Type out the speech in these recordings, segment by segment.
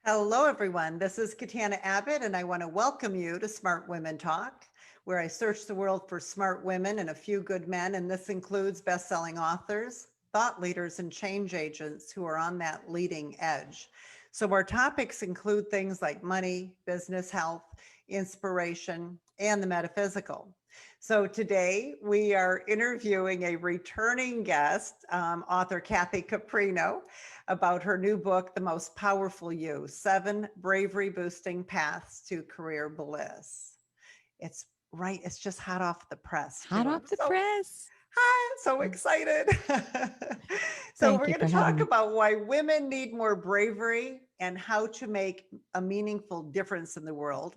Hello, everyone. This is Katana Abbott, and I want to welcome you to Smart Women Talk, where I search the world for smart women and a few good men. And this includes best-selling authors, thought leaders, and change agents who are on that leading edge. So our topics include things like money, business, health, inspiration, and the metaphysical. So today we are interviewing a returning guest, author Kathy Caprino, about her new book, The Most Powerful You, 7 Bravery Boosting Paths to Career Bliss. It's just hot off the press Hot too. off I'm the so press. hi, so excited. So Thank we're you going to for having talk me. about why women need more bravery and how to make a meaningful difference in the world.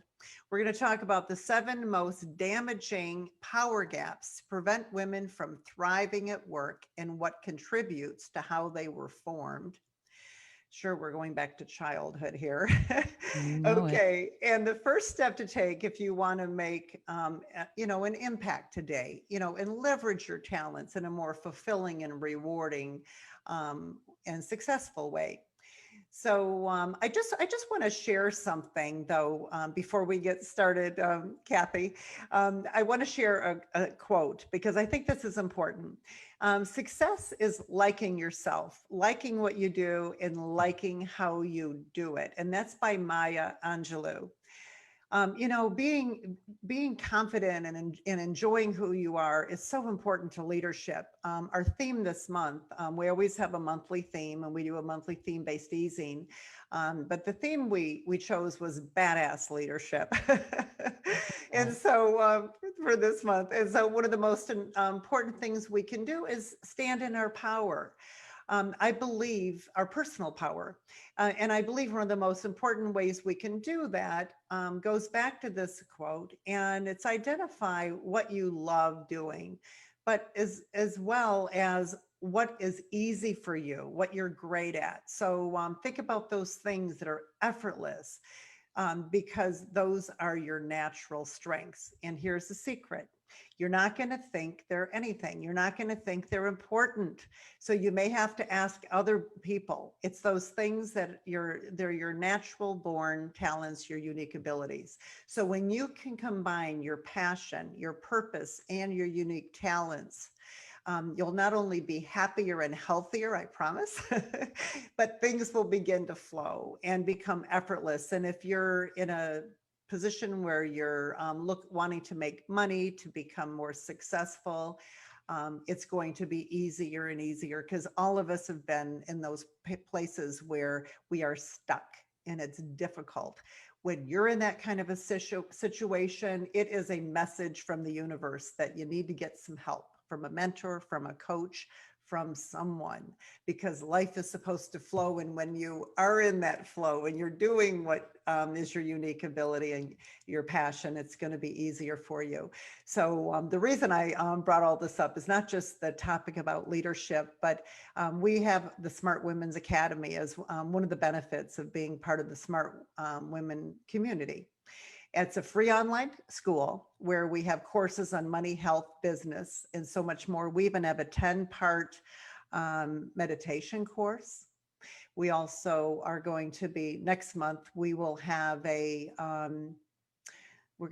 We're going to talk about the 7 most damaging power gaps to prevent women from thriving at work and what contributes to how they were formed. Sure, we're going back to childhood here. You know it. Okay, and the first step to take if you want to make, an impact today, and leverage your talents in a more fulfilling and rewarding and successful way. So I just want to share something though before we get started, Kathy. I want to share a quote because I think this is important. Success is liking yourself, liking what you do, and liking how you do it, and that's by Maya Angelou. Being confident and enjoying who you are is so important to leadership. Our theme this month, we always have a monthly theme, and we do a monthly theme-based easing. But the theme we chose was badass leadership, and Yes. so for this month, and so one of the most important things we can do is stand in our power. I believe our personal power. And I believe one of the most important ways we can do that goes back to this quote, and it's identify what you love doing, but as well as what is easy for you, what you're great at. So think about those things that are effortless because those are your natural strengths. And here's the secret. You're not going to think they're anything. You're not going to think they're important. So you may have to ask other people. It's those things that they're your natural born talents, your unique abilities. So when you can combine your passion, your purpose, and your unique talents, you'll not only be happier and healthier, I promise, but things will begin to flow and become effortless. And if you're in a position where you're wanting to make money, to become more successful, it's going to be easier and easier because all of us have been in those places where we are stuck and it's difficult. When you're in that kind of a situation, it is a message from the universe that you need to get some help from a mentor, from a coach, from someone, because life is supposed to flow. And when you are in that flow and you're doing what is your unique ability and your passion, it's going to be easier for you. So the reason I brought all this up is not just the topic about leadership, but we have the Smart Women's Academy as one of the benefits of being part of the Smart Women community. It's a free online school where we have courses on money, health, business, and so much more. We even have a 10-part meditation course. We also are going to be, next month, we're going to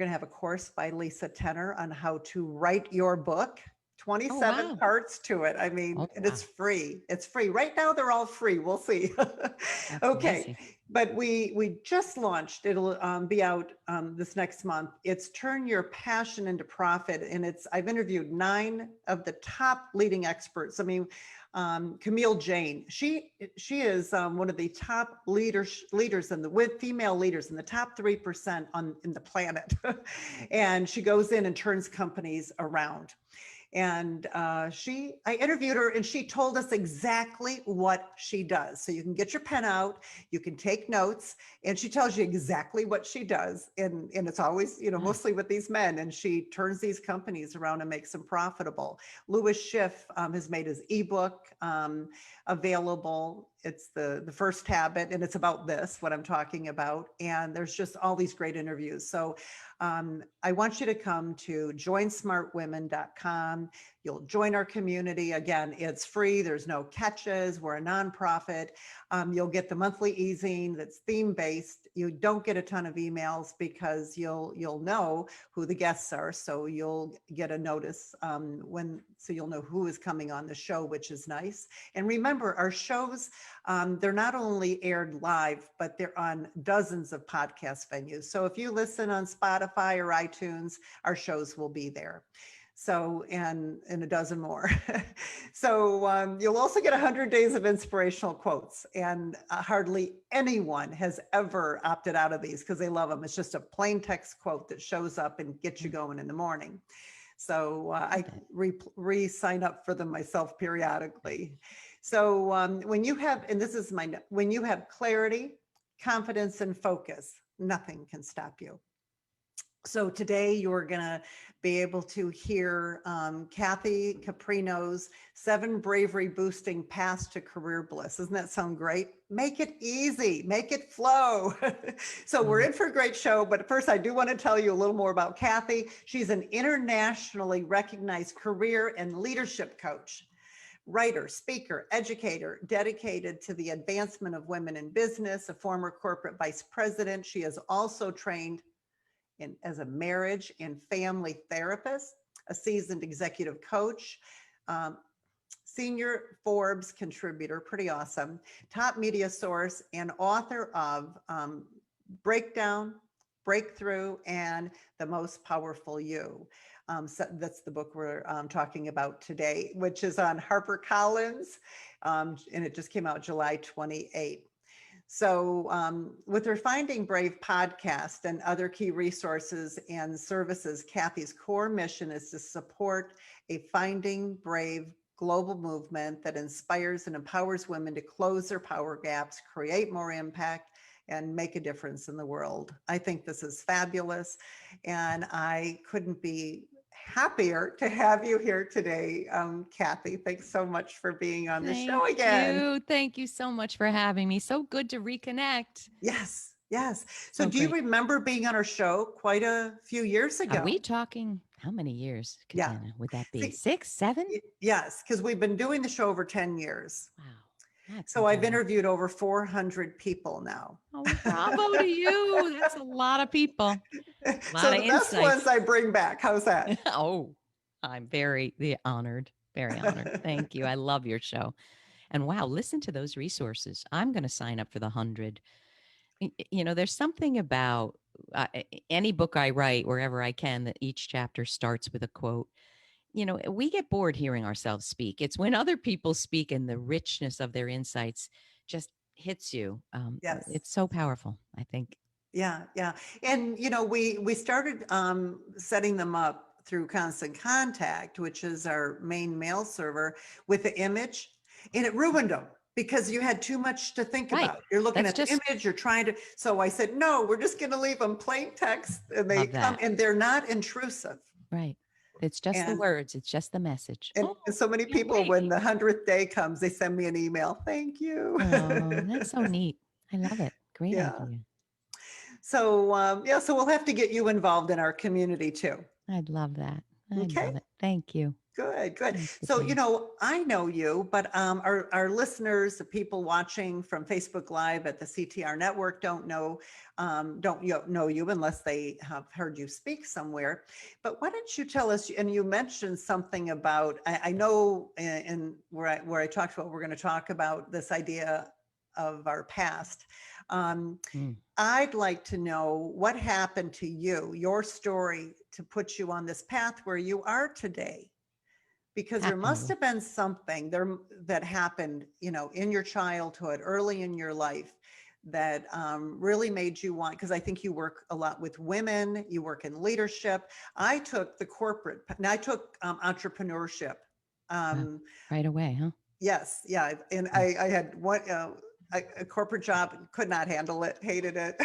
have a course by Lisa Tenner on how to write your book. Oh, 27 wow. parts to it. I mean, Oh, and wow. it's free. It's free. Right now, they're all free. We'll see. That's Okay. amazing. But we just launched, it'll be out this next month. It's Turn Your Passion into Profit. And I've interviewed 9 of the top leading experts. I mean, Camille Jane, she is one of the top leaders in female leaders in the top 3% in the planet. And she goes in and turns companies around. And I interviewed her and she told us exactly what she does. So you can get your pen out, you can take notes, and she tells you exactly what she does. And it's always, Wow. mostly with these men, and she turns these companies around and makes them profitable. Louis Schiff has made his ebook available it's the first habit, and it's about this, what I'm talking about. And there's just all these great interviews. So I want you to come to joinsmartwomen.com. You'll join our community. Again, it's free. There's no catches. We're a nonprofit. You'll get the monthly e-zine that's theme-based. You don't get a ton of emails because you'll know who the guests are. So you'll get a notice so you'll know who is coming on the show, which is nice. And remember, our shows, they're not only aired live, but they're on dozens of podcast venues. So if you listen on Spotify or iTunes, our shows will be there. So, and a dozen more. So you'll also get 100 days of inspirational quotes. And hardly anyone has ever opted out of these because they love them. It's just a plain text quote that shows up and gets you going in the morning. So I re-sign up for them myself periodically. So when you have, and this is when you have clarity, confidence, and focus, nothing can stop you. So today you're going to be able to hear Kathy Caprino's 7 bravery boosting paths to career bliss. Doesn't that sound great? Make it easy, make it flow. So we're in for a great show, but first I do want to tell you a little more about Kathy. She's an internationally recognized career and leadership coach, writer, speaker, educator, dedicated to the advancement of women in business, a former corporate vice president. She is also trained as a marriage and family therapist, a seasoned executive coach, senior Forbes contributor, pretty awesome, top media source, and author of Breakdown, Breakthrough, and The Most Powerful You. So that's the book we're talking about today, which is on HarperCollins, and it just came out July 28th. So with her Finding Brave podcast and other key resources and services, Kathy's core mission is to support a Finding Brave global movement that inspires and empowers women to close their power gaps, create more impact, and make a difference in the world. I think this is fabulous, and I couldn't be happier to have you here today, Kathy. Thanks so much for being on the show again. Thank you so much for having me. So good to reconnect. Yes, yes. So So do you great. remember being on our show quite a few years ago? Are we talking how many years, Yeah. Katana? Would that be See, 6, 7? Yes, because we've been doing the show over 10 years. Wow. That's So I've incredible. interviewed over 400 people now. Oh, bravo to you. That's a lot of people. A lot So of the best insights. ones I bring back. How's that? Oh, I'm very honored. Very honored. Thank you. I love your show. And wow, listen to those resources. I'm going to sign up for the 100. You know, there's something about any book I write, wherever I can, that each chapter starts with a quote. You know, we get bored hearing ourselves speak. It's when other people speak and the richness of their insights just hits you. Yes. It's so powerful, I think. Yeah, yeah. And, you know, we started setting them up through Constant Contact, which is our main mail server, with the image, and it ruined them because you had too much to think Right. about. You're looking That's at the just- image, you're trying to, so I said, no, we're just going to leave them plain text, and they Love come, that. and they're not intrusive. Right. It's just the And- words. It's just the message. And so many can't people, wait. when the 100th day comes, they send me an email. Thank you. Oh, that's so neat. I love it. Great Yeah. idea. So, yeah, so we'll have to get you involved in our community too. I'd love that. I Okay. love it. Thank you. Good, good. Thanks, So, Katana. you know, I know you, but our listeners, the people watching from Facebook Live at the CTR network don't know you unless they have heard you speak somewhere. But why don't you tell us, and you mentioned something about, I know in where I talked about, we're going to talk about this idea of our past. I'd like to know what happened to you, your story, to put you on this path where you are today. Because there must have been something there that happened, you know, in your childhood, early in your life, that really made you want, because I think you work a lot with women, you work in leadership. I took entrepreneurship. Right away, huh? Yes, yeah. And I had one, a corporate job, could not handle it, hated it.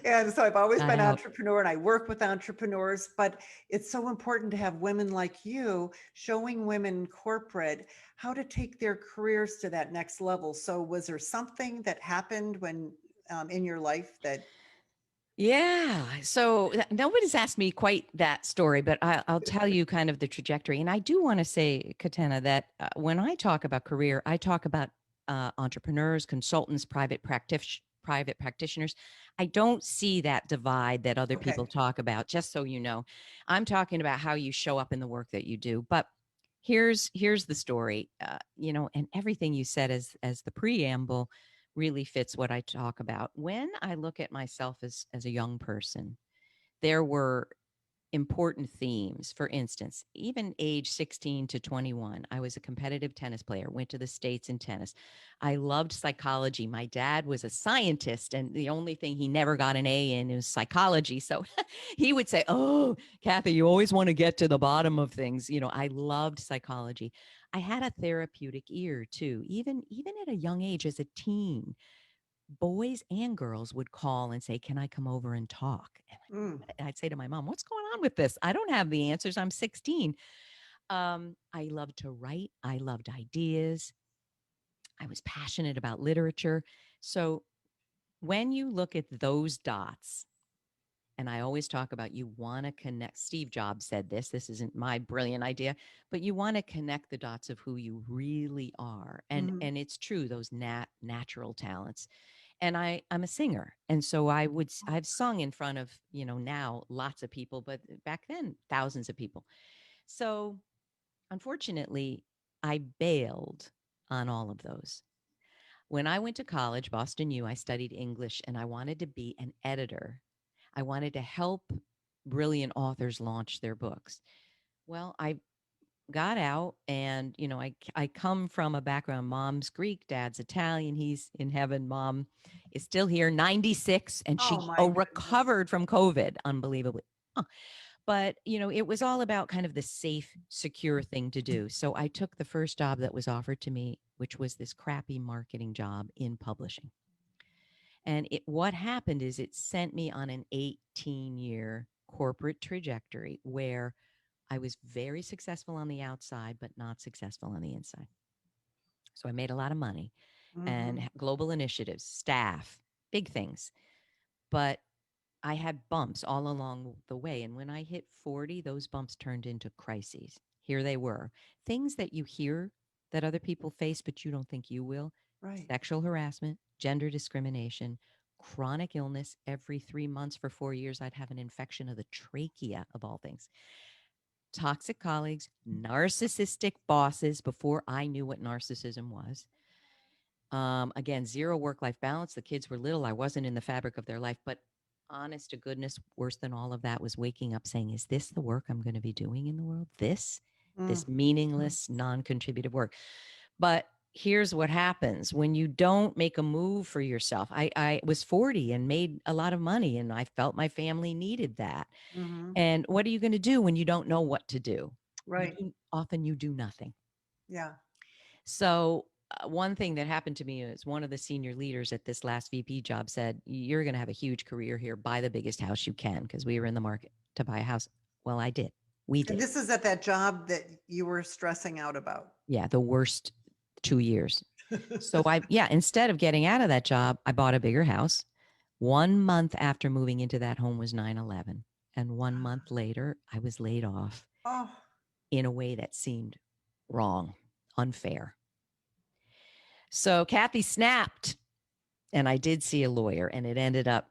And so I've always Got been out. entrepreneur and I work with entrepreneurs, but it's so important to have women like you showing women in corporate how to take their careers to that next level. So was there something that happened when in your life that Yeah. So nobody's asked me quite that story, but I'll tell you kind of the trajectory. And I do want to say, Katana, that when I talk about career, I talk about entrepreneurs, consultants, private practitioners. I don't see that divide that other people okay. talk about. Just so you know, I'm talking about how you show up in the work that you do. But here's the story. And everything you said as the preamble really fits what I talk about. When I look at myself as a young person, there were important themes. For instance, even age 16 to 21, I was a competitive tennis player, went to the States in tennis. I loved psychology. My dad was a scientist, and the only thing he never got an A in was psychology. So he would say, "Oh, Kathy, you always want to get to the bottom of things." I loved psychology. I had a therapeutic ear too, even at a young age as a teen. Boys and girls would call and say, "Can I come over and talk?" Mm, And I'd say to my mom, "What's going on with this? I don't have the answers. I'm 16." I loved to write. I loved ideas. I was passionate about literature. So when you look at those dots, and I always talk about, you want to connect. Steve Jobs said this. This isn't my brilliant idea, but you want to connect the dots of who you really are. And mhm. and it's true, those natural talents. And I'm a singer, and so I've sung in front of, now lots of people, but back then thousands of people. So unfortunately, I bailed on all of those. When I went to college, Boston U, I studied English, and I wanted to be an editor. I wanted to help brilliant authors launch their books. Well, I got out, and I come from a background. Mom's Greek, dad's Italian. He's in heaven. Mom is still here, 96, and Oh she my goodness. recovered from COVID unbelievably. But it was all about kind of the safe, secure thing to do. So I took the first job that was offered to me, which was this crappy marketing job in publishing. And what happened is it sent me on an 18-year corporate trajectory where I was very successful on the outside, but not successful on the inside. So I made a lot of money and Mhm. global initiatives, staff, big things. But I had bumps all along the way. And when I hit 40, those bumps turned into crises. Here they were, things that you hear that other people face, but you don't think you will: Right. sexual harassment, gender discrimination, chronic illness. Every 3 months for 4 years, I'd have an infection of the trachea, of all things. Toxic colleagues, narcissistic bosses before I knew what narcissism was. Again, zero work-life balance. The kids were little. I wasn't in the fabric of their life, but honest to goodness, worse than all of that was waking up saying, is this the work I'm going to be doing in the world? This Mm, meaningless, non-contributive work. But here's what happens when you don't make a move for yourself. I was 40 and made a lot of money, and I felt my family needed that. mhm. And what are you going to do when you don't know what to do? Right. You do nothing. Yeah. So one thing that happened to me is one of the senior leaders at this last VP job said, "You're going to have a huge career here. Buy the biggest house you can," because we were in the market to buy a house. Well, I did. We And did. this is at that job that you were stressing out about. Yeah, the worst 2 years. So instead of getting out of that job, I bought a bigger house. 1 month after moving into that home was 9/11, and 1 month later, I was laid off Oh, in a way that seemed wrong, unfair. So Kathy snapped, and I did see a lawyer, and it ended up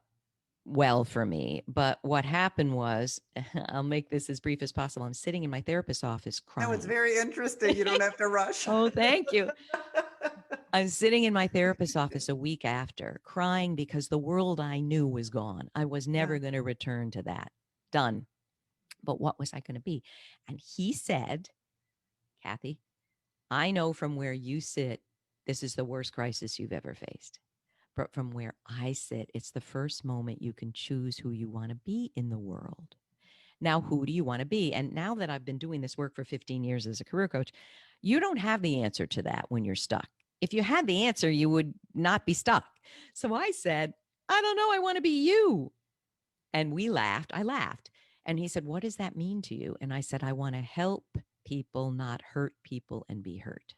well for me. But what happened was, I'll make this as brief as possible. I'm sitting in my therapist's office no, it's crying. very interesting. You don't have to rush. Oh, thank you. I'm sitting in my therapist's office a week after, crying because the world I knew was gone. I was Yeah. never going to return to that. Done. But what was I going to be? And he said, "Kathy, I know from where you sit, this is the worst crisis you've ever faced. But from where I sit, it's the first moment you can choose who you want to be in the world. Now, who do you want to be?" And now that I've been doing this work for 15 years as a career coach, you don't have the answer to that when you're stuck. if you had the answer, you would not be stuck. So I said, I don't know. I want to be you. And we laughed. I laughed. And he said, what does that mean to you? And I said, I want to help people, not hurt people and be hurt.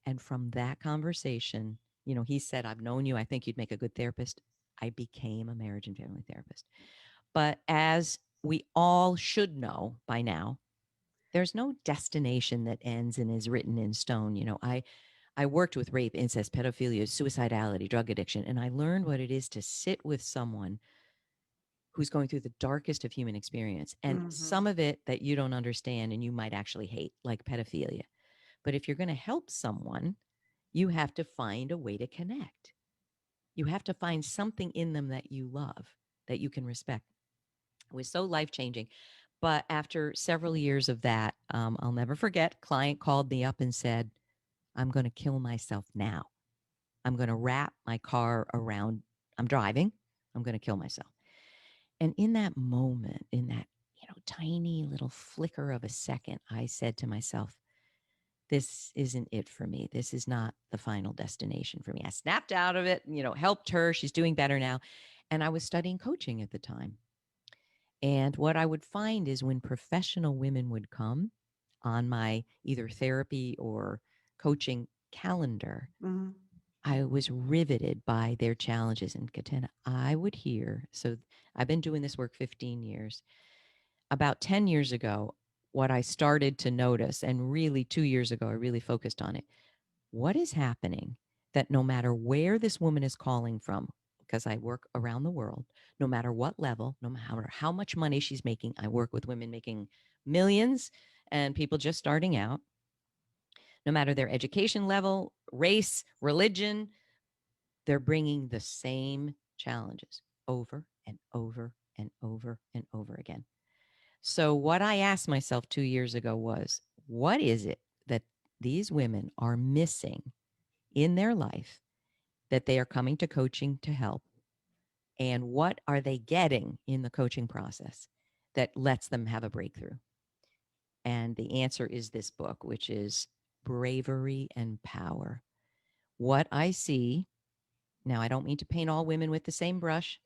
And from that conversation, he said, I've known you. I think you'd make a good therapist. I became a marriage and family therapist. But as we all should know by now, there's no destination that ends and is written in stone. I worked with rape, incest, pedophilia, suicidality, drug addiction, and I learned what it is to sit with someone who's going through the darkest of human experience, and some of it that you don't understand and you might actually hate, like pedophilia. But if you're going to help someone, you have to find a way to connect. You have to find something in them that you love, that you can respect. It was so life-changing. But after several years of that, I'll never forget, a client called me up and said, I'm going to kill myself now. I'm going to wrap my car around, I'm driving, I'm going to kill myself. And in that moment, in that, tiny little flicker of a second, I said to myself, this isn't it for me. This is not the final destination for me. I snapped out of it, helped her. She's doing better now. And I was studying coaching at the time. And what I would find is when professional women would come on my either therapy or coaching calendar, I was riveted by their challenges. And Katana, I would hear, so I've been doing this work 15 years. About 10 years ago, what I started to notice, and really 2 years ago, I really focused on it. What is happening that no matter where this woman is calling from, because I work around the world, no matter what level, no matter how much money she's making, I work with women making millions and people just starting out, no matter their education level, race, religion, they're bringing the same challenges over and over and over and over again. So what I asked myself 2 years ago was, what is it that these women are missing in their life that they are coming to coaching to help? And what are they getting in the coaching process that lets them have a breakthrough? And the answer is this book, which is Bravery and Power. What I see, now I don't mean to paint all women with the same brush,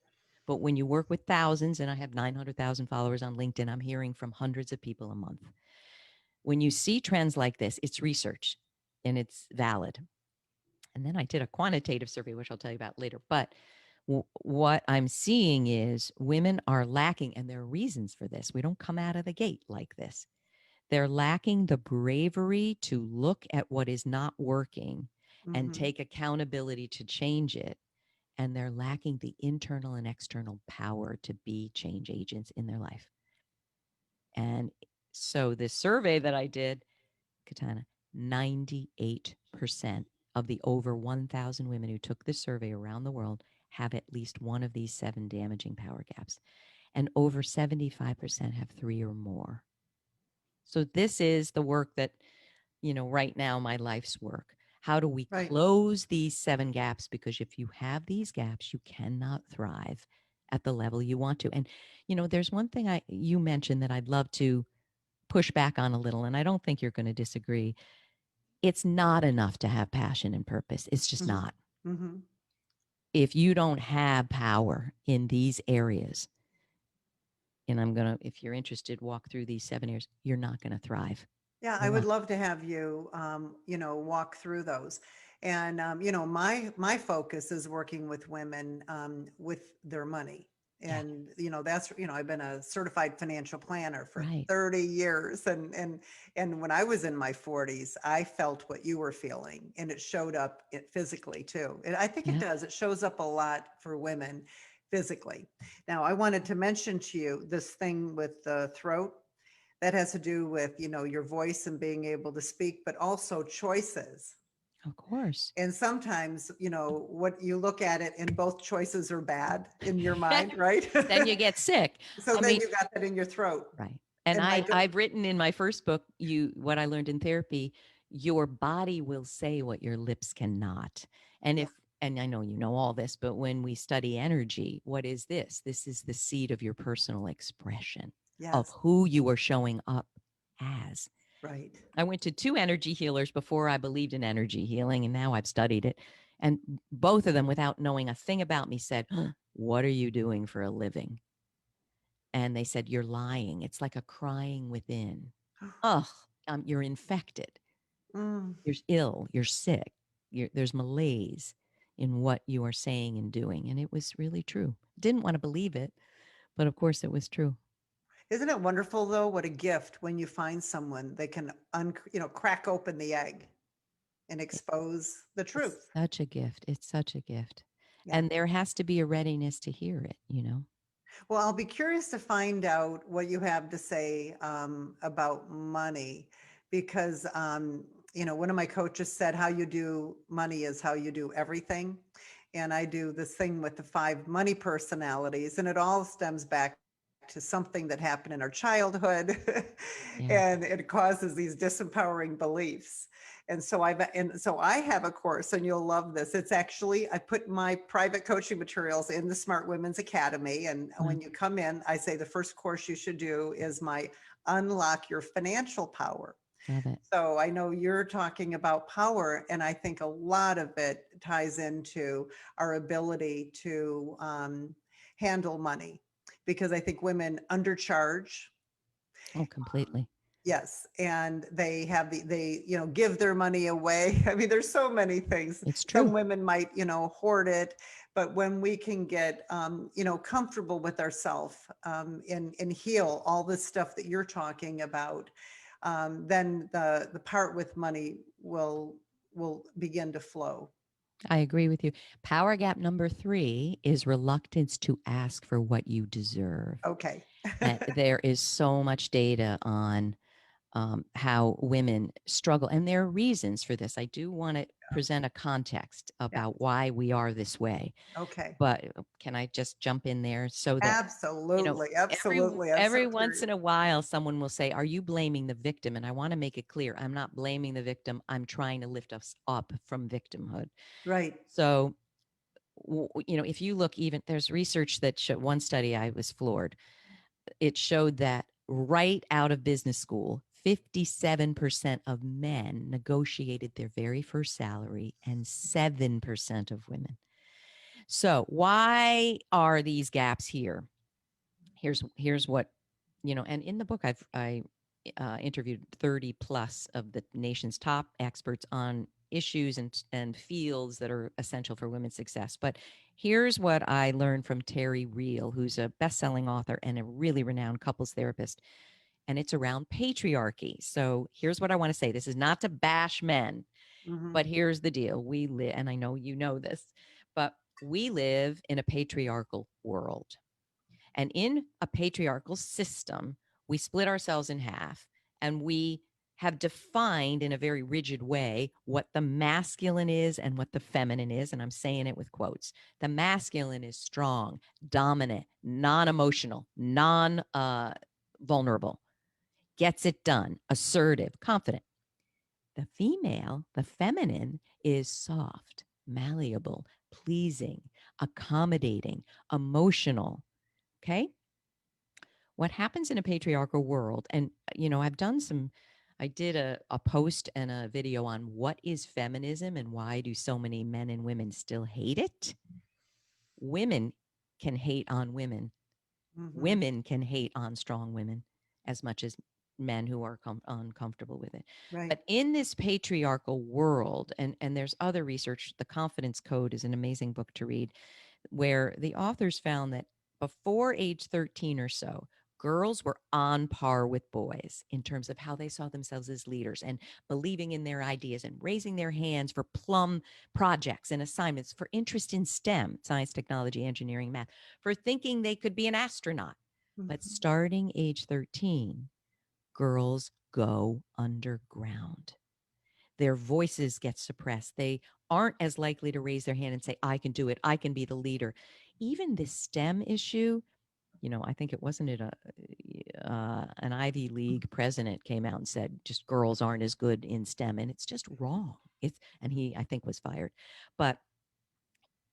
but when you work with thousands, and I have 900,000 followers on LinkedIn, I'm hearing from hundreds of people a month. When you see trends like this, it's research and it's valid. And then I did a quantitative survey, which I'll tell you about later. But what I'm seeing is women are lacking, and there are reasons for this. We don't come out of the gate like this. They're lacking the bravery to look at what is not working and take accountability to change it. And they're lacking the internal and external power to be change agents in their life. And so this survey that I did, Katana, 98% of the over 1,000 women who took this survey around the world have at least one of these 7 damaging power gaps. And over 75% have 3 or more. So this is the work that, right now, my life's work. How do we close these 7 gaps? Because if you have these gaps, you cannot thrive at the level you want to. And, there's one thing you mentioned that I'd love to push back on a little, and I don't think you're going to disagree. It's not enough to have passion and purpose. It's just not. If you don't have power in these areas, and I'm going to, if you're interested, walk through these 7 areas, you're not going to thrive. Yeah, I would love to have you, walk through those. And, my focus is working with women with their money. And, that's, I've been a certified financial planner for 30 years. And when I was in my 40s, I felt what you were feeling, and it showed up physically too. And I think it does. It shows up a lot for women physically. Now, I wanted to mention to you this thing with the throat. That has to do with, your voice and being able to speak, but also choices. Of course. And sometimes, what you look at it and both choices are bad in your mind, right? Then you get sick. So then you got that in your throat. Right. And I've written in my first book, what I learned in therapy, your body will say what your lips cannot. And and I know you know all this, but when we study energy, what is this? This is the seed of your personal expression of who you are showing up as. Right. I went to two energy healers before I believed in energy healing, and now I've studied it. And both of them, without knowing a thing about me, said, "What are you doing for a living?" And they said, "You're lying. It's like a crying within. Ugh, you're infected. Mm. You're ill. You're sick. There's malaise in what you are saying and doing." And it was really true. Didn't want to believe it, but of course it was true. Isn't it wonderful though? What a gift when you find someone that can, crack open the egg and It, expose the it's truth. such a gift. It's such a gift. Yeah. And there has to be a readiness to hear it, you know? Well, I'll be curious to find out what you have to say about money because, one of my coaches said, how you do money is how you do everything. And I do this thing with the 5 money personalities, and it all stems back to something that happened in our childhood. Yeah. And it causes these disempowering beliefs. And so I have a course, and you'll love this. It's actually, I put my private coaching materials in the Smart Women's Academy. And Mm, when you come in, I say the first course you should do is my Unlock Your Financial Power. love it. So I know you're talking about power, and I think a lot of it ties into our ability to handle money, because I think women undercharge. Oh, completely. Yes, and they give their money away. I mean, there's so many things. It's Some true. women might, hoard it, but when we can get, comfortable with ourselves, and heal all this stuff that you're talking about, then the part with money will begin to flow. I agree with you. Power gap number 3 is reluctance to ask for what you deserve. Okay. There is so much data on how women struggle. And there are reasons for this. I do want to present a context Yeah. about why we are this way. Okay. But can I just jump in there so that, you know, Absolutely. every Absolutely. I'm so every once curious. in a while someone will say, "Are you blaming the victim?" And I want to make it clear, I'm not blaming the victim. I'm trying to lift us up from victimhood. Right. So, if you look, even there's research that showed, one study I was floored. It showed that right out of business school, 57% of men negotiated their very first salary and 7% of women. So, why are these gaps here? Here's what, and in the book I interviewed 30 plus of the nation's top experts on issues and fields that are essential for women's success. But here's what I learned from Terry Real, who's a best-selling author and a really renowned couples therapist, and it's around patriarchy. So here's what I want to say. This is not to bash men, Hmm. but here's the deal. We live, and I know you know this, but we live in a patriarchal world. And in a patriarchal system, we split ourselves in half, and we have defined in a very rigid way what the masculine is and what the feminine is. And I'm saying it with quotes. The masculine is strong, dominant, non emotional, non vulnerable, gets it done, assertive, confident. The female, the feminine, is soft, malleable, pleasing, accommodating, emotional. Okay. What happens in a patriarchal world, and I did a post and a video on what is feminism and why do so many men and women still hate it. Women can hate on women. Hmm. Women can hate on strong women as much as men who are uncomfortable with it. Right. But in this patriarchal world, and there's other research, The Confidence Code is an amazing book to read, where the authors found that before age 13 or so, girls were on par with boys in terms of how they saw themselves as leaders and believing in their ideas and raising their hands for plum projects and assignments, for interest in STEM, science, technology, engineering, math, for thinking they could be an astronaut. But Mhm. starting age 13, girls go underground. Their voices get suppressed. They aren't as likely to raise their hand and say, "I can do it. I can be the leader." Even the STEM issue, I think it wasn't it a an Ivy League president came out and said just girls aren't as good in STEM, and it's just wrong. And he, I think, was fired. But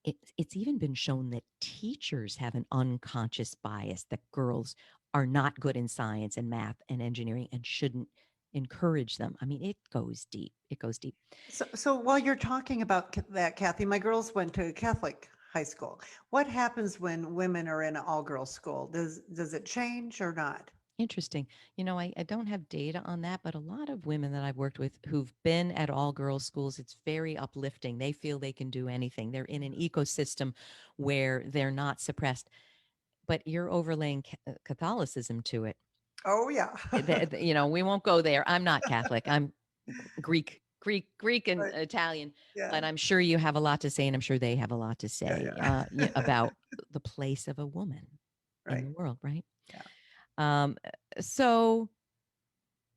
it's even been shown that teachers have an unconscious bias that girls are not good in science and math and engineering and shouldn't encourage them. I mean, it goes deep. It goes deep. So while you're talking about that, Kathy, my girls went to Catholic high school. What happens when women are in an all-girls school? Does it change or not? Interesting. I don't have data on that, but a lot of women that I've worked with who've been at all girls schools, it's very uplifting. They feel they can do anything. They're in an ecosystem where they're not suppressed, but you're overlaying Catholicism to it. Oh yeah. We won't go there. I'm not Catholic. I'm Greek and Right. Italian, Yeah. but I'm sure you have a lot to say, and I'm sure they have a lot to Yeah. say Yeah. about the place of a woman in Right. the world, right? Yeah. Um, so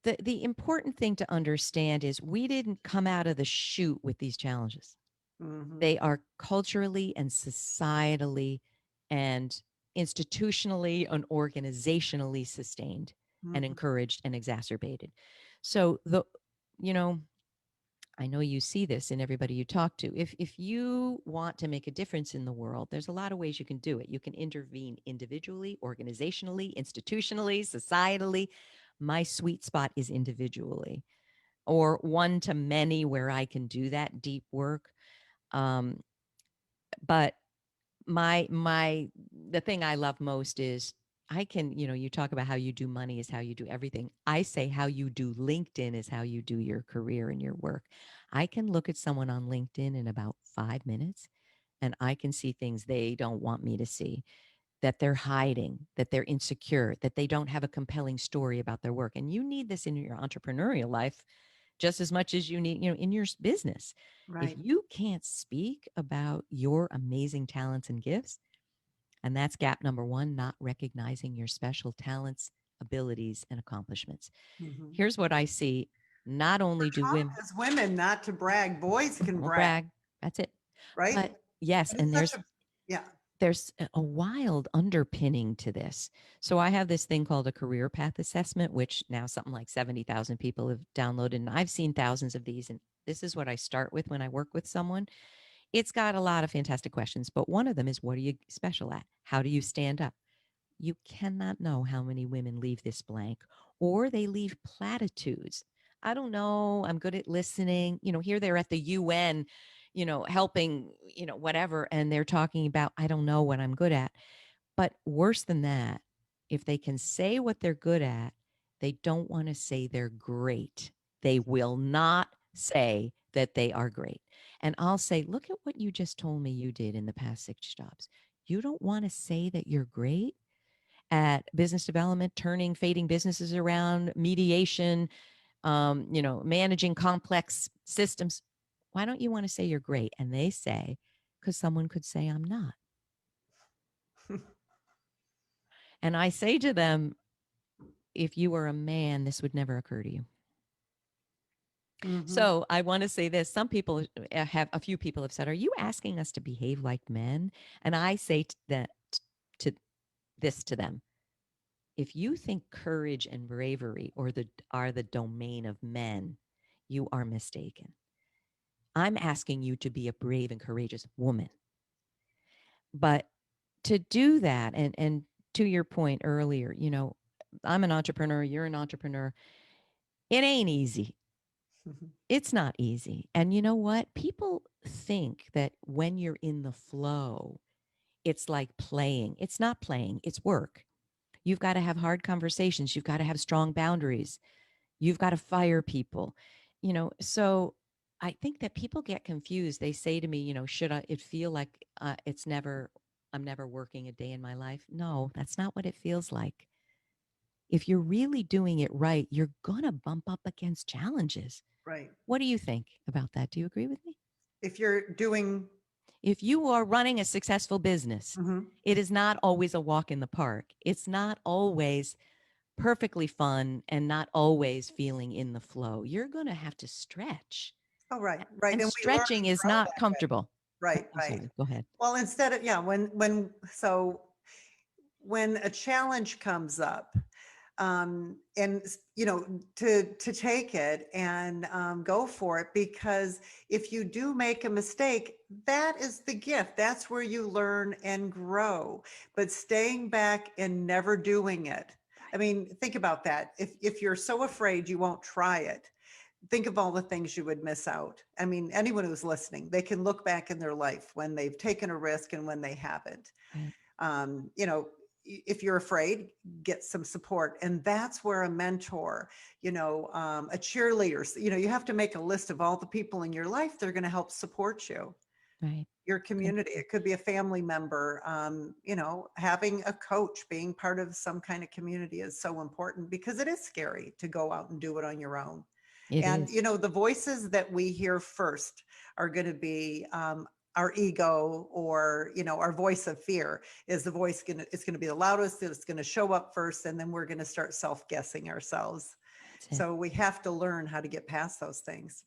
the important thing to understand is we didn't come out of the chute with these challenges. Hmm. They are culturally and societally and institutionally and organizationally sustained and Hmm. encouraged and exacerbated. So you know, I know you see this in everybody you talk to. If you want to make a difference in the world, there's a lot of ways you can do it. You can intervene individually, organizationally, institutionally, societally. My sweet spot is individually or one to many where I can do that deep work. Um, but my the thing I love most is I can, you talk about how you do money is how you do everything. I say how you do LinkedIn is how you do your career and your work. I can look at someone on LinkedIn in about 5 minutes and I can see things they don't want me to see, that they're hiding, that they're insecure, that they don't have a compelling story about their work. And you need this in your entrepreneurial life just as much as you need, in your business. If Right. you can't speak about your amazing talents and gifts, and that's gap number one, not recognizing your special talents, abilities, and accomplishments. Hmm. Here's what I see. Not only do Taught women, as women not to brag. Boys can don't brag, brag, that's it. right? But yes, And and it's such a, yeah. there's a wild underpinning to this. So I have this thing called a career path assessment, which now something like 70,000 people have downloaded. And I've seen thousands of these. And this is what I start with when I work with someone. It's got a lot of fantastic questions, but one of them is, what are you special at? How do you stand up? You cannot know how many women leave this blank or they leave platitudes. I don't know. I'm good at listening. Here they're at the UN, helping, whatever. And they're talking about, I don't know what I'm good at. But worse than that, if they can say what they're good at, they don't want to say they're great. They will not say that they are great. And I'll say, look at what you just told me you did in the past 6 jobs. You don't want to say that you're great at business development, turning fading businesses around, mediation, managing complex systems. Why don't you want to say you're great? And they say, because someone could say I'm not. And I say to them, if you were a man, this would never occur to you. Hmm. So I want to say this. Some people a few people have said, are you asking us to behave like men? And I say to this to them. If you think courage and bravery are the domain of men, you are mistaken. I'm asking you to be a brave and courageous woman. But to do that, and to your point earlier, I'm an entrepreneur, you're an entrepreneur. It ain't easy. It's not easy. And you know what? People think that when you're in the flow, it's like playing. It's not playing, it's work. You've got to have hard conversations. You've got to have strong boundaries. You've got to fire people, So I think that people get confused. They say to me, should it feel like I'm never working a day in my life? No, that's not what it feels like. If you're really doing it right, you're going to bump up against challenges. Right. What do you think about that? Do you agree with me? If you're doing, If you are running a successful business, mhm, it is not always a walk in the park. It's not always perfectly fun and not always feeling in the flow. You're going to have to stretch. oh, right, right. And And we learn stretching and is grow not that way. comfortable. Right, I'm right. sorry. Go ahead. Well, instead of, yeah, when a challenge comes up, and to take it and go for it, because if you do make a mistake, that is the gift. That's where you learn and grow. But staying back and never doing it, I mean, think about that. If you're so afraid you won't try it, think of all the things you would miss out. I mean, anyone who's listening, they can look back in their life when they've taken a risk and when they haven't. Right. You know, if you're afraid, get some support. And that's where a mentor, a cheerleader, you have to make a list of all the people in your life that are going to help support you. Right. Your community. It could be a family member. Having a coach, being part of some kind of community is so important, because it is scary to go out and do it on your own. It And, is. the voices that we hear first are going to be our ego, or, our voice of fear is the voice it's going to be the loudest. It's going to show up first. And then we're going to start self-guessing ourselves. That's it. So we have to learn how to get past those things.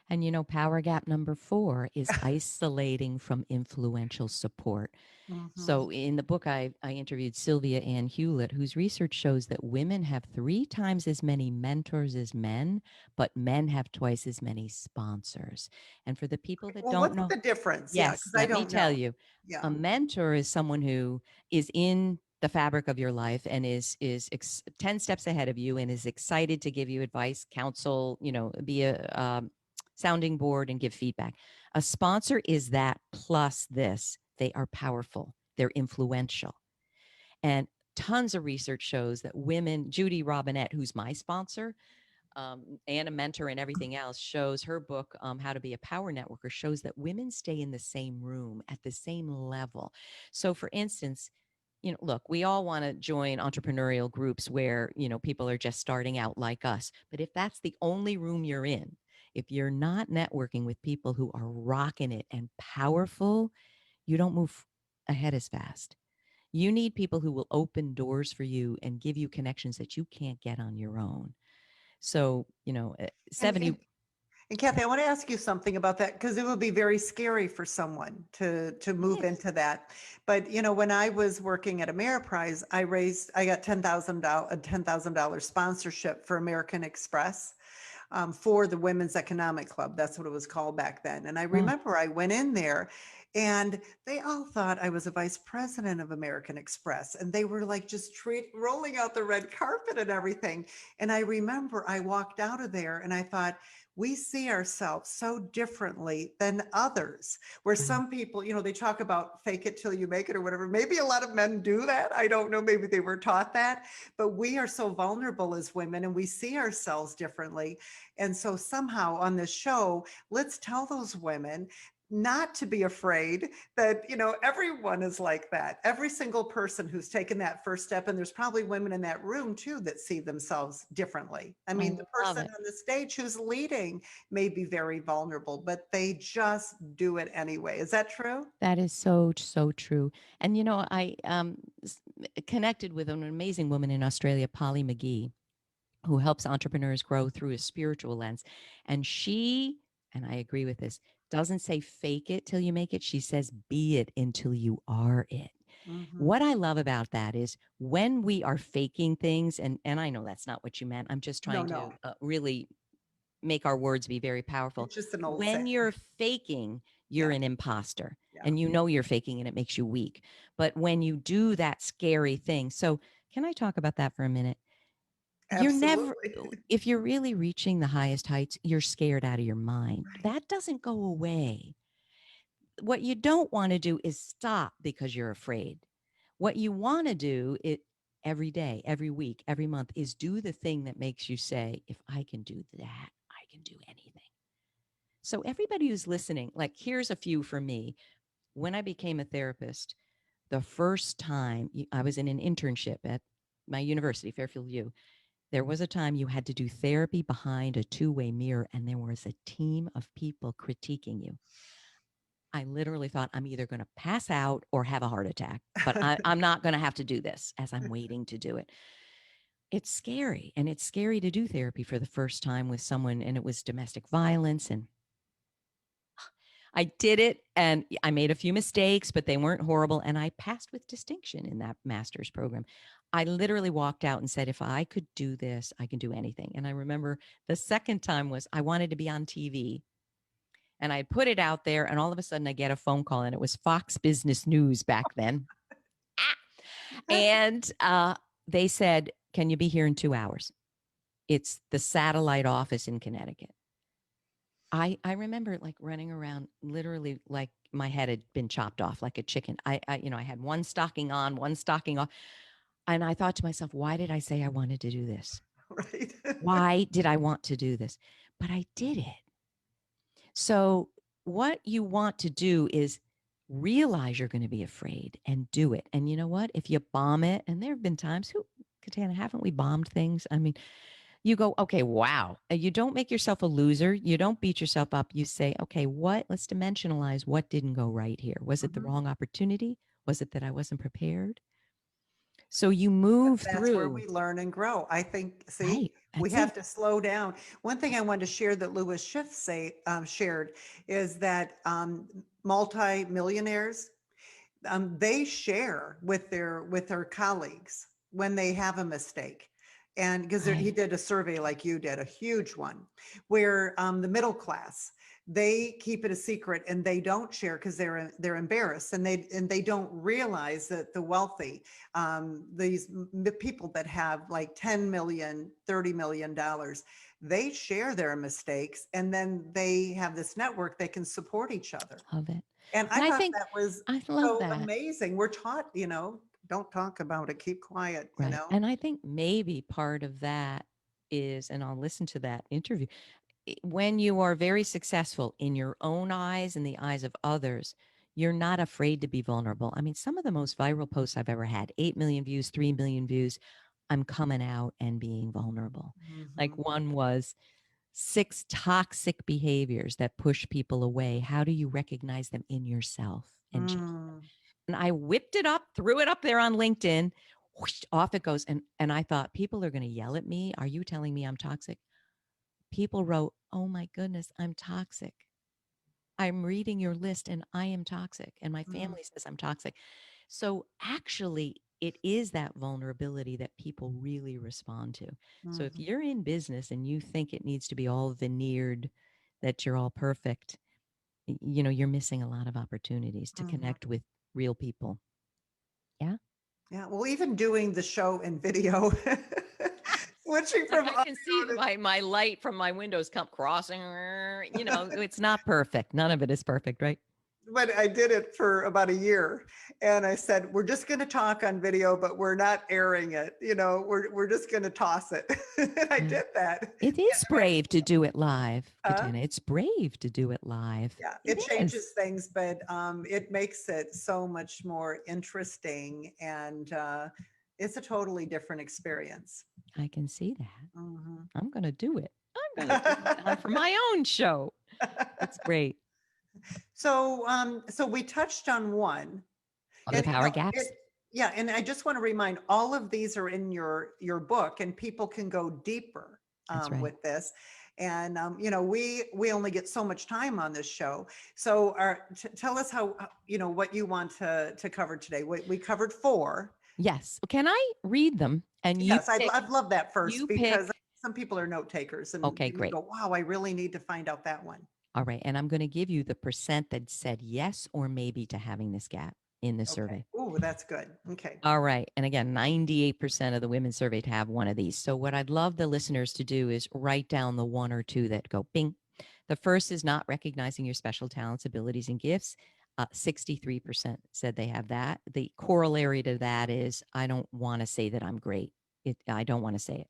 And power gap number 4 is isolating from influential support. Mm-hmm. So in the book, I interviewed Sylvia Ann Hewlett, whose research shows that women have 3 times as many mentors as men, but men have twice as many sponsors. And for the people that Well, don't what's know, the difference? Yeah, yes, because I let me don't tell know. you, Yeah. a mentor is someone who is in the fabric of your life and is 10 steps ahead of you and is excited to give you advice, counsel, be a sounding board and give feedback. A sponsor is that plus this. They are powerful. They're influential. And tons of research shows that women, Judy Robinette, who's my sponsor, and a mentor and everything else, shows her book, How to Be a Power Networker, shows that women stay in the same room at the same level. So for instance, look, we all want to join entrepreneurial groups where, people are just starting out like us. But if that's the only room you're in, if you're not networking with people who are rocking it and powerful, you don't move ahead as fast. You need people who will open doors for you and give you connections that you can't get on your own. So, And, 70. and, and Kathy, I want to ask you something about that, because it would be very scary for someone to move Yes. into that. But, when I was working at Ameriprise, I got $10,000 sponsorship for American Express. For the Women's Economic Club. That's what it was called back then. And I Wow. remember I went in there and they all thought I was a vice president of American Express. And they were like just rolling out the red carpet and everything. And I remember I walked out of there and I thought, we see ourselves so differently than others, where Wow. some people, they talk about fake it till you make it or whatever. Maybe a lot of men do that. I don't know. Maybe they were taught that, but we are so vulnerable as women and we see ourselves differently. And so somehow on this show, let's tell those women not to be afraid that, everyone is like that. Every single person who's taken that first step, and there's probably women in that room too that see themselves differently. I mean, the love person it. on the stage who's leading may be very vulnerable, but they just do it anyway. Is that true? That is so, so true. And, I connected with an amazing woman in Australia, Polly McGee, who helps entrepreneurs grow through a spiritual lens. And she, and I agree with this, doesn't say fake it till you make it. She says be it until you are it. Mm-hmm. What I love about that is when we are faking things, and I know that's not what you meant. I'm just No, trying to no, really make our words be very powerful. it's just an old When saying. you're faking, you're Yeah, an imposter yeah, and you're faking and it makes you weak. But when you do that scary thing, so can I talk about that for a minute? You're never, absolutely. if you're really reaching the highest heights, you're scared out of your mind. That doesn't go away. What you don't want to do is stop because you're afraid. What you want to do it every day, every week, every month is do the thing that makes you say, if I can do that, I can do anything. So everybody who's listening, like here's a few for me. When I became a therapist, the first time I was in an internship at my university, Fairfield U, there was a time you had to do therapy behind a two-way mirror and there was a team of people critiquing you. I literally thought I'm either going to pass out or have a heart attack, but I'm not going to have to do this as I'm waiting to do it. It's scary. And it's scary to do therapy for the first time with someone. And it was domestic violence. And I did it and I made a few mistakes, but they weren't horrible. And I passed with distinction in that master's program. I literally walked out and said, if I could do this, I can do anything. And I remember the second time was I wanted to be on TV and I put it out there. And all of a sudden I get a phone call and it was Fox Business News back then. And they said, Can you be here in 2 hours? It's the satellite office in Connecticut. I remember like running around literally like my head had been chopped off like a chicken. I had one stocking on, one stocking off. And I thought to myself, why did I say I wanted to do this? Right. Why did I want to do this? But I did it. So what you want to do is realize you're going to be afraid and do it. And you know what? If you bomb it, and there have been times Katana, haven't we bombed things? I mean, you go, okay, wow. You don't make yourself a loser. You don't beat yourself up. You say, okay, let's dimensionalize what didn't go right here. Was it the Mhm. wrong opportunity? Was it that I wasn't prepared? So you move That's where through. we learn and grow. I think, see, Right. we That's have it. to slow down. One thing I wanted to share that Lewis Schiff shared is that multi-millionaires, they share with their colleagues when they have a mistake. And because he Right. did a survey like you did, a huge one, where the middle class, they keep it a secret and they don't share because they're embarrassed, and they don't realize that the wealthy, the people that have like 10 million, $30 million, they share their mistakes, and then they have this network, they can support each other. Love it. And I And I thought think that was I love so that. amazing. We're taught, don't talk about it, keep quiet, Right. And I think maybe part of that is, and I'll listen to that interview, when you are very successful in your own eyes and the eyes of others, you're not afraid to be vulnerable. I mean, some of the most viral posts I've ever had, 8 million views, 3 million views, I'm coming out and being vulnerable. Like Mhm. one was 6 toxic behaviors that push people away. How do you recognize them in yourself and change? Mm, And I whipped it up, threw it up there on LinkedIn. Whoosh, off it goes. And I thought, people are going to yell at me. Are you telling me I'm toxic? People wrote, "Oh my goodness, I'm toxic. I'm reading your list and I am toxic. And my mm, family says I'm toxic." So actually, it is that vulnerability that people really respond to. So if mhm, you're in business and you think it needs to be all veneered, that you're all perfect, you're missing a lot of opportunities to mhm. connect with real people. Yeah. Yeah, well, even doing the show in video, switching Like from I audio can see to, my light from my windows come crossing. It's not perfect. None of it is perfect, right? but I did it for about a year, and I said, we're just going to talk on video, but we're not airing it. We're just going to toss it. And I Yeah. did that. It is brave to do it live, Huh? Katana. It's brave to do it live. Yeah, It it is. changes things, but it makes it so much more interesting, and it's a totally different experience. I can see that. Mhm. I'm going to do it. I'm going to do it for my own show. It's great. So we touched on one, Oh, the and power gaps. yeah, and I just want to remind, all of these are in your book, and people can go deeper That's right. with this. And we only get so much time on this show, so tell us what you want to cover today. We covered four. Yes. Can I read them and Yes, pick, I'd love that first, you because pick. some people are note takers, and Okay, they may great. go, wow, I really need to find out that one. All right. And I'm going to give you the percent that said yes or maybe to having this gap in this Okay. survey. Oh, that's good. Okay. All right. And again, 98% of the women surveyed have one of these. So, what I'd love the listeners to do is write down the one or two that go bing. The first is not recognizing your special talents, abilities, and gifts. 63% said they have that. The corollary to that is, I don't want to say that I'm great. I don't want to say it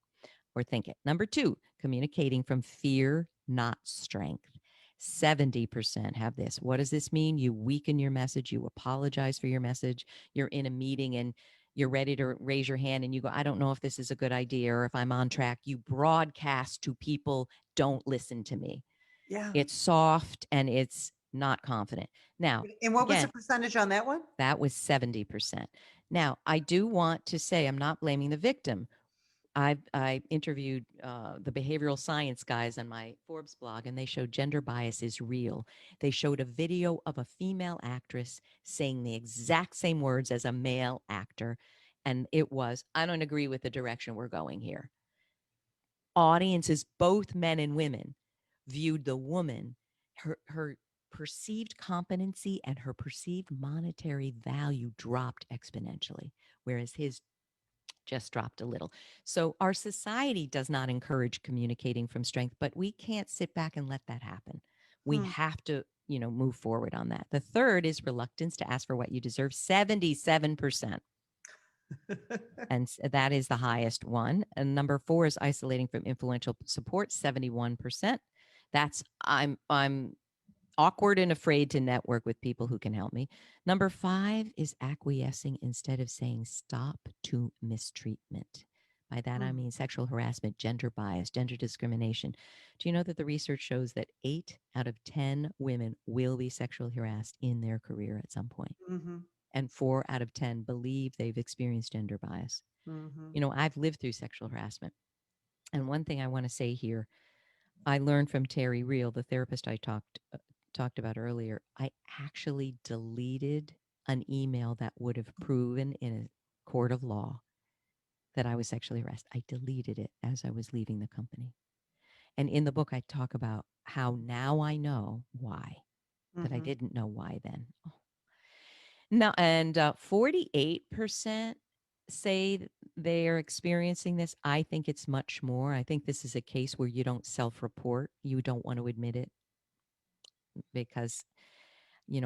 or think it. Number two, communicating from fear, not strength. 70% have this. What does this mean? You weaken your message. You apologize for your message. You're in a meeting and you're ready to raise your hand and you go, I don't know if this is a good idea or if I'm on track. You broadcast to people, don't listen to me. Yeah. It's soft and it's not confident. Now, And what was the again, percentage on that one? that was 70%. Now, I do want to say I'm not blaming the victim. I interviewed the behavioral science guys on my Forbes blog, and they showed gender bias is real. They showed a video of a female actress saying the exact same words as a male actor, and it was, I don't agree with the direction we're going here. Audiences, both men and women, viewed the woman, her perceived competency and her perceived monetary value dropped exponentially, whereas his just dropped a little. So our society does not encourage communicating from strength, but we can't sit back and let that happen. We Hmm. have to, move forward on that. The third is reluctance to ask for what you deserve, 77%. And that is the highest one. And number four is isolating from influential support, 71%. That's I'm awkward and afraid to network with people who can help me. Number five is acquiescing instead of saying stop to mistreatment. By that, I Mm. mean sexual harassment, gender bias, gender discrimination. Do you know that the research shows that 8 out of 10 women will be sexually harassed in their career at some point? Mm-hmm. And 4 out of 10 believe they've experienced gender bias. Mm-hmm. I've lived through sexual harassment. And one thing I want to say here, I learned from Terry Real, the therapist I talked about earlier. I actually deleted an email that would have proven in a court of law that I was sexually harassed. I deleted it as I was leaving the company. And in the book, I talk about how now I know why, that I Mm-hmm. didn't know why then. Oh. Now, and 48% say they are experiencing this. I think it's much more. I think this is a case where you don't self-report. You don't want to admit it because I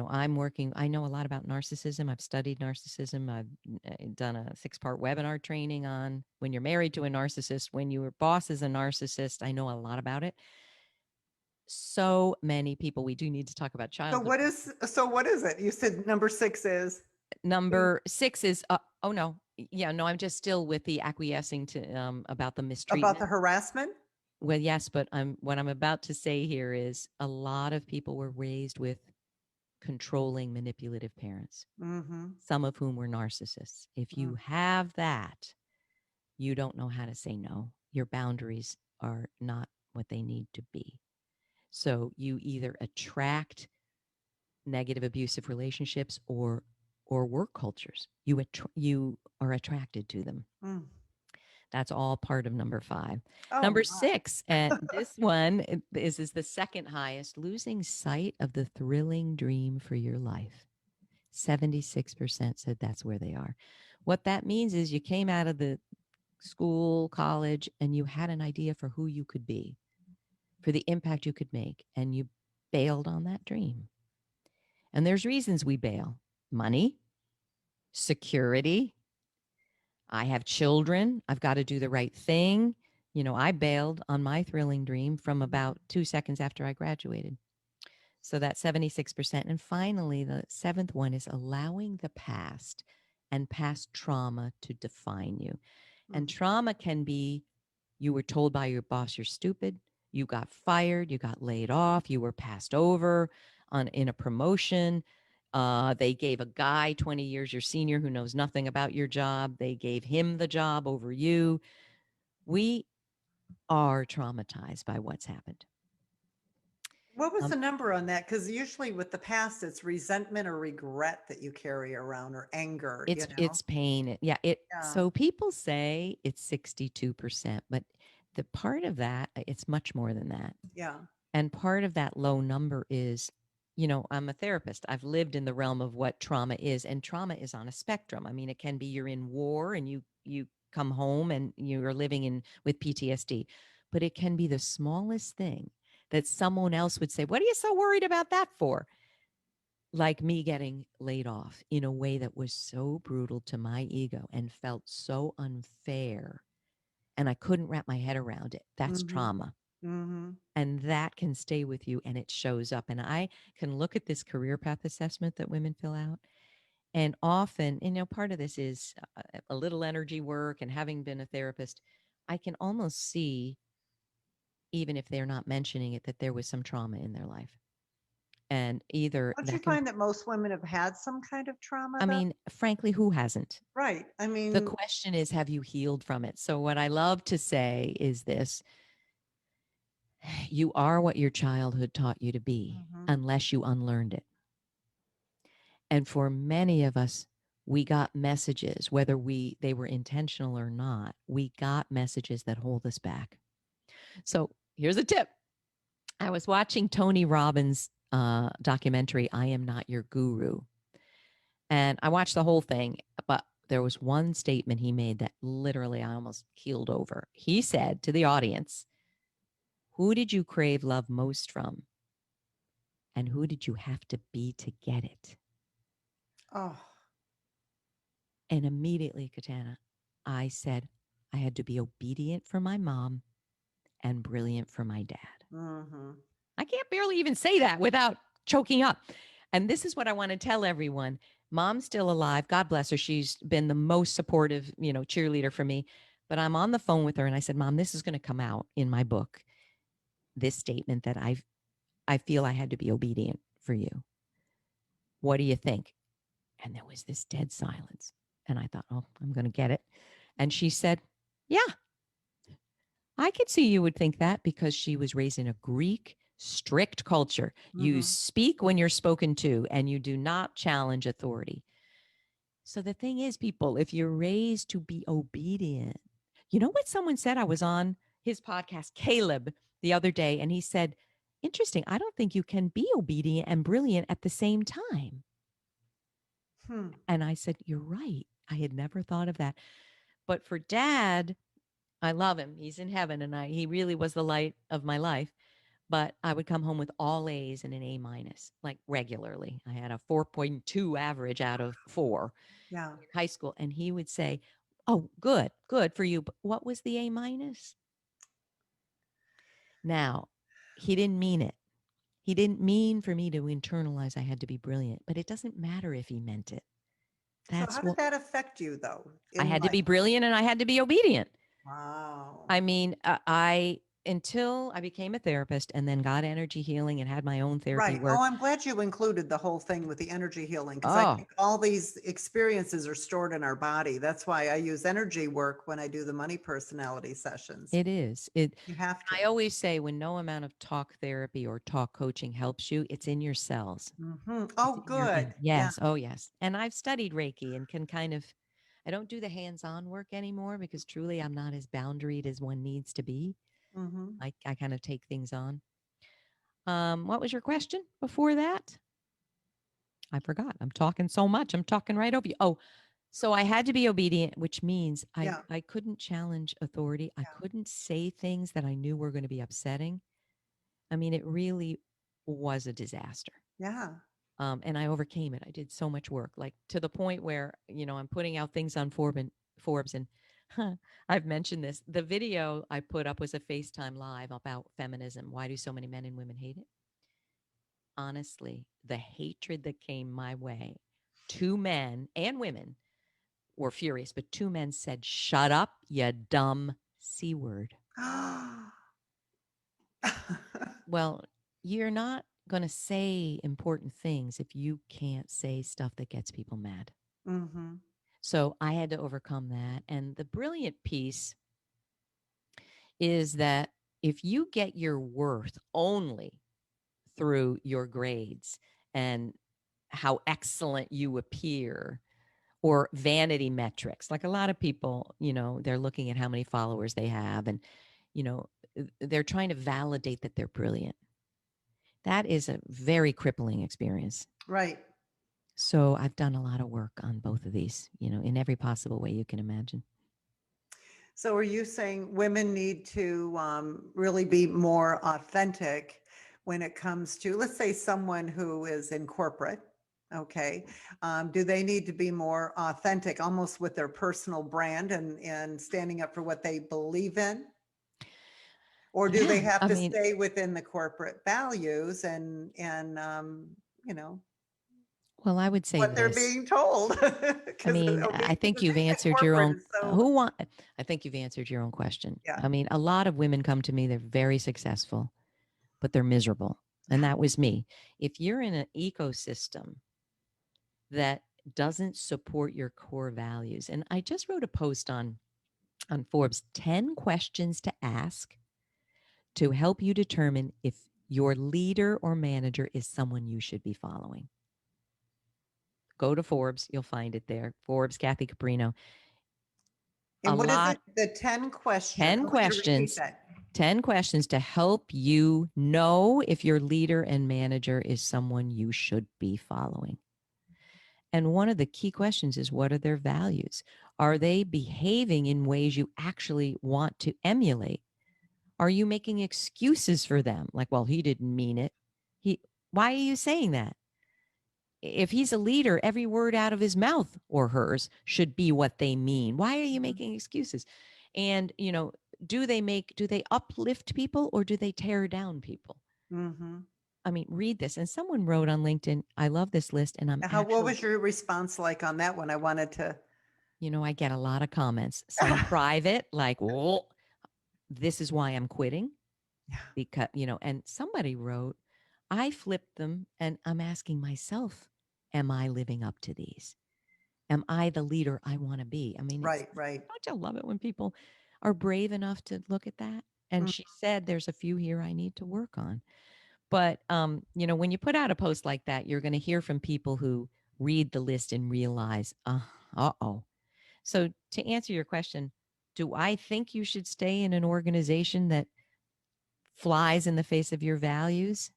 know a lot about narcissism. I've studied narcissism. I've done a 6-part webinar training on when you're married to a narcissist, when your boss is a narcissist. I know a lot about it. So many people, we do need to talk about So childhood. what is it? You said number 6 is Number 6 is, oh no, yeah, no, I'm just still with the acquiescing to about the about mistreatment. the harassment. Well, yes, but what I'm about to say here is a lot of people were raised with controlling, manipulative parents, Mm-hmm. some of whom were narcissists. If you have that, you don't know how to say no. Your boundaries are not what they need to be. So you either attract negative abusive relationships or work cultures. You are attracted to them. Mm. That's all part of number 5. Oh Number my. 6, and this one is the second highest, losing sight of the thrilling dream for your life. 76% said that's where they are. What that means is you came out of the school, college, and you had an idea for who you could be, for the impact you could make, and you bailed on that dream. And there's reasons we bail: money, security. I have children. I've got to do the right thing. I bailed on my thrilling dream from about 2 seconds after I graduated. So that's 76%. And finally, the 7th one is allowing the past and past trauma to define you. And trauma can be you were told by your boss you're stupid, you got fired, you got laid off, you were passed over in a promotion. They gave a guy 20 years your senior who knows nothing about your job. They gave him the job over you. We are traumatized by what's happened. What was the number on that? Because usually with the past, it's resentment or regret that you carry around, or anger. It's pain. Yeah. Yeah. So people say it's 62%, but the part of that, it's much more than that. Yeah. And part of that low number is, I'm a therapist. I've lived in the realm of what trauma is, and trauma is on a spectrum. I mean, it can be you're in war and you come home and you're living with PTSD, but it can be the smallest thing that someone else would say, "What are you so worried about that for?" Like me getting laid off in a way that was so brutal to my ego and felt so unfair, and I couldn't wrap my head around it. That's trauma. Mm-hmm. And that can stay with you, and it shows up. And I can look at this career path assessment that women fill out. And often, part of this is a little energy work, and having been a therapist, I can almost see, even if they're not mentioning it, that there was some trauma in their life. And either Don't you that can, find that most women have had some kind of trauma, I though? mean, frankly, who hasn't? Right. I The mean, question is, have you healed from it? So what I love to say is this: you are what your childhood taught you to be, unless you unlearned it. And for many of us, we got messages, whether they were intentional or not, we got messages that hold us back. So here's a tip. I was watching Tony Robbins' documentary, I Am Not Your Guru. And I watched the whole thing, but there was one statement he made that literally I almost keeled over. He said to the audience, "Who did you crave love most from? And who did you have to be to get it?" Oh, And immediately, Katana, I said, I had to be obedient for my mom and brilliant for my dad. mm-hmm. I can't barely even say that without choking up. And this is what I want to tell everyone. Mom's still alive. God bless her. She's been the most supportive, cheerleader for me. But I'm on the phone with her and I said, "Mom, this is going to come out in my book. This statement that I feel I had to be obedient for you. What do you think?" And there was this dead silence. And I thought, oh, I'm going to get it. And she said, "Yeah, I could see you would think that because she was raised in a Greek strict culture. You Mm-hmm. speak when you're spoken to and you do not challenge authority." So the thing is, people, if you're raised to be obedient, you know what someone said? I was on his podcast, Caleb, the other day, and he said, "Interesting. I don't think you can be obedient and brilliant at the same time." Hmm. And I said, "You're right. I had never thought of that." But for dad, I love him. He's in heaven and he really was the light of my life. But I would come home with all A's and an A minus, like regularly. I had a 4.2 average out of 4 Yeah. in high school. And he would say, "Oh, good, good for you. But what was the A minus?" Now, he didn't mean it. He didn't mean for me to internalize I had to be brilliant, but it doesn't matter if he meant it. So That's how did what that affect you though I in had to life? be brilliant and I had to be obedient. Wow. I mean, I until I became a therapist and then got energy healing and had my own therapy Right. Oh, work. I'm glad you included the whole thing with the energy healing because I Oh, think all these experiences are stored in our body. That's why I use energy work when I do the money personality sessions. it is. It You have to. I always say when no amount of talk therapy or talk coaching helps you, it's in your cells. Hmm. It's Oh, in your good. Yeah. yes, oh yes. And I've studied Reiki and can kind of I don't do the hands-on work anymore because truly I'm not as boundaried as one needs to be. Hmm. I kind of take things on. What was your question before that? I forgot. I'm talking so much. I'm talking right over you. Oh, so I had to be obedient, which means Yeah. I couldn't challenge authority. I couldn't say things that I knew were going to be upsetting. I mean, it really was a disaster. Yeah. And I overcame it. I did so much work, like to the point where, I'm putting out things on Forbes and I've mentioned this. The video I put up was a FaceTime live about feminism. Why do so many men and women hate it? Honestly, the hatred that came my way, 2 men and women were furious, but 2 men said, "Shut up, you dumb C word." Well, you're not going to say important things if you can't say stuff that gets people mad. Hmm. So I had to overcome that. And the brilliant piece is that if you get your worth only through your grades and how excellent you appear or vanity metrics, like a lot of people, they're looking at how many followers they have and, you know, they're trying to validate that they're brilliant. That is a very crippling experience. Right. So I've done a lot of work on both of these, in every possible way you can imagine. So are you saying women need to really be more authentic when it comes to, let's say, someone who is in corporate? Okay. Do they need to be more authentic, almost with their personal brand and standing up for what they believe in? Or do they Yeah. have I to mean, stay within the corporate values and you know, well, I would say what they're this. being told? I Because mean, I obedience, think you've being in answered your corporate own is so, who want I think you've answered your own question. yeah. I mean, a lot of women come to me, they're very successful, but they're miserable. And that was me. If you're in an ecosystem that doesn't support your core values, and I just wrote a post on Forbes, 10 questions to ask to help you determine if your leader or manager is someone you should be following. Go to Forbes, you'll find it there. Forbes, Kathy Caprino. A And what is it? lot, The 10 questions. 10 I want you to repeat questions, that. 10 questions to help you know if your leader and manager is someone you should be following. And one of the key questions is, what are their values? Are they behaving in ways you actually want to emulate? Are you making excuses for them? Like, well, he didn't mean it. Why are you saying that? If he's a leader, every word out of his mouth or hers should be what they mean. Why are you making excuses? And, do they uplift people or do they tear down people? Mm-hmm. I mean, read this. And someone wrote on LinkedIn, I love this list. And What was your response like on that one? I wanted to. I get a lot of comments, some private, like, well, this is why I'm quitting. Yeah. Because, and somebody wrote, I flipped them and I'm asking myself, am I living up to these? Am I the leader I want to be? I mean, Right, right. don't you love it when people are brave enough to look at that? And Mm. she said, there's a few here I need to work on. But, when you put out a post like that, you're going to hear from people who read the list and realize, uh-oh. So to answer your question, do I think you should stay in an organization that flies in the face of your values?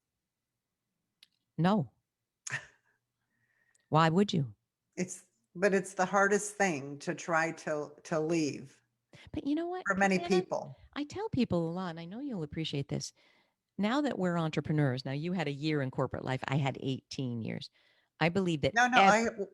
No. Why would you? But it's the hardest thing to try to leave But you know what, for many Katana? people. I tell people a lot, and I know you'll appreciate this. Now that we're entrepreneurs, now you had a year in corporate life, I had 18 years. I believe that No,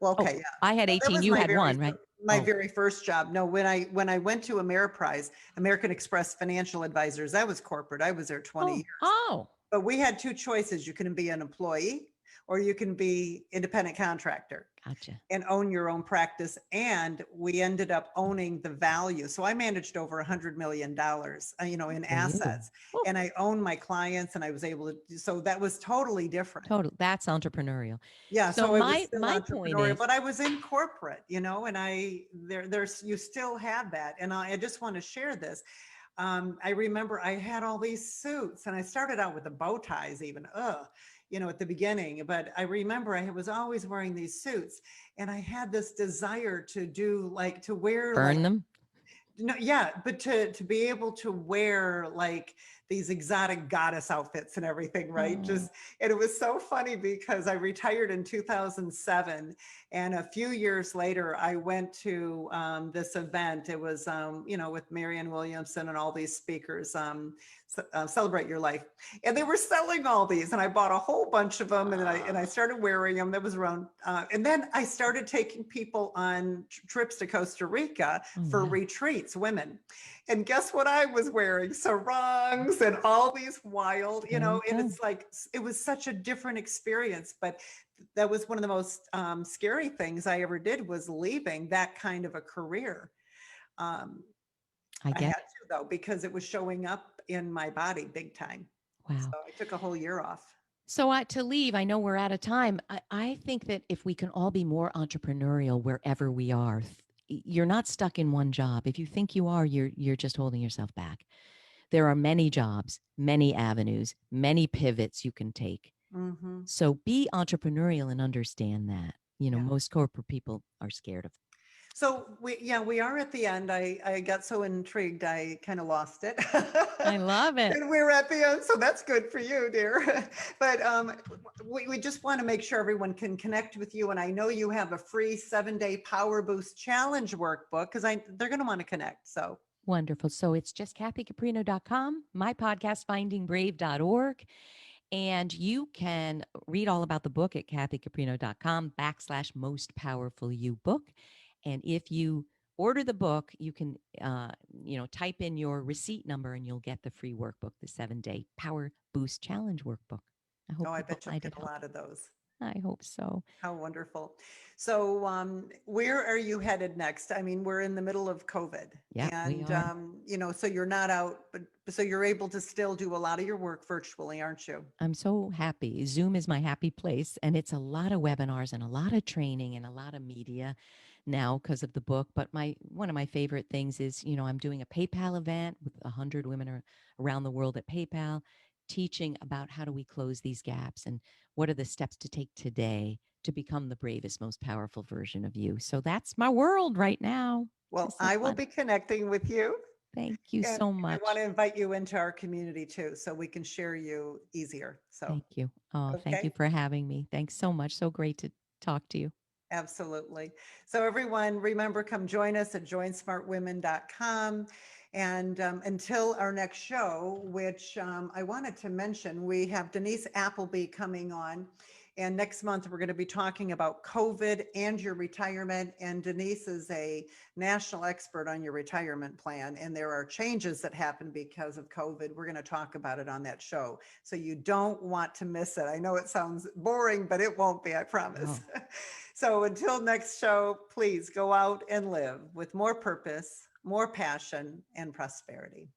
well, oh, okay, yeah. I had That 18, was you had one, right? my Oh, very first job. No, when I went to Ameriprise, American Express Financial Advisors, that was corporate. I was there 20 oh, years. oh, But we had two choices. You can be an employee or you can be independent contractor gotcha. and own your own practice. And we ended up owning the value. So I managed over $100 million, in Ooh. assets, Oh, and I owned my clients and I was able to, so that was totally different. total. That's entrepreneurial. Yeah. So So it was still my point entrepreneurial, is, but I was in corporate, and there's, you still have that. And I just want to share this. I remember I had all these suits and I started out with the bow ties even, at the beginning, but I remember I was always wearing these suits and I had this desire to do like, to wear like, burn them. no, yeah, but to be able to wear like these exotic goddess outfits and everything, right? Oh, Just, and it was so funny because I retired in 2007, and a few years later, I went to this event. It was, with Marianne Williamson and all these speakers, Celebrate Your Life, and they were selling all these, and I bought a whole bunch of them, and then I started wearing them. That was around, and then I started taking people on trips to Costa Rica oh, for wow. retreats, women. And guess what I was wearing? Sarongs and all these wild, There you and go. it's like, it was such a different experience. But that was one of the most scary things I ever did, was leaving that kind of a career. Um, I I get had it. to, though, because it was showing up in my body big time. So Wow. I took a whole year off. So to leave, I know we're out of time. I think that if we can all be more entrepreneurial wherever we are, you're not stuck in one job. If you think you are, you're just holding yourself back. There are many jobs, many avenues, many pivots you can take. Mm-hmm. So be entrepreneurial and understand that. Yeah. Most corporate people are scared of. So we are at the end. I got so intrigued, I kind of lost it. I love it. And we're at the end, so that's good for you, dear. But we just want to make sure everyone can connect with you. And I know you have a free 7-day Power Boost Challenge workbook, because they're going to want to connect. So Wonderful. So it's just kathycaprino.com, my podcast, findingbrave.org. And you can read all about the book at kathycaprino.com/most powerful you book. And if you order the book, you can, type in your receipt number and you'll get the free workbook, the 7-day Power Boost Challenge workbook. I hope I people bet you'll find get it a lot helpful. of those. I hope so. How wonderful. So where are you headed next? I mean, we're in the middle of COVID, Yeah, we and, are. so you're not out, but so you're able to still do a lot of your work virtually, aren't you? I'm so happy. Zoom is my happy place. And it's a lot of webinars and a lot of training and a lot of media now because of the book. But one of my favorite things is, I'm doing a PayPal event with 100 women around the world at PayPal, teaching about how do we close these gaps and what are the steps to take today to become the bravest, most powerful version of you. So that's my world right now. This Well, is so I will fun. be connecting with you, Thank you and so I want much. to invite you into our community too, so we can share you easier. So, Thank you. Oh, thank you okay. for having me. Thanks so much. So great to talk to you. Absolutely. So everyone, remember, come join us at joinsmartwomen.com. And until our next show, which I wanted to mention, we have Denise Appleby coming on. And next month, we're going to be talking about COVID and your retirement. And Denise is a national expert on your retirement plan. And there are changes that happen because of COVID. We're going to talk about it on that show. So you don't want to miss it. I know it sounds boring, but it won't be, I promise. Oh. So until next show, please go out and live with more purpose, more passion, and prosperity.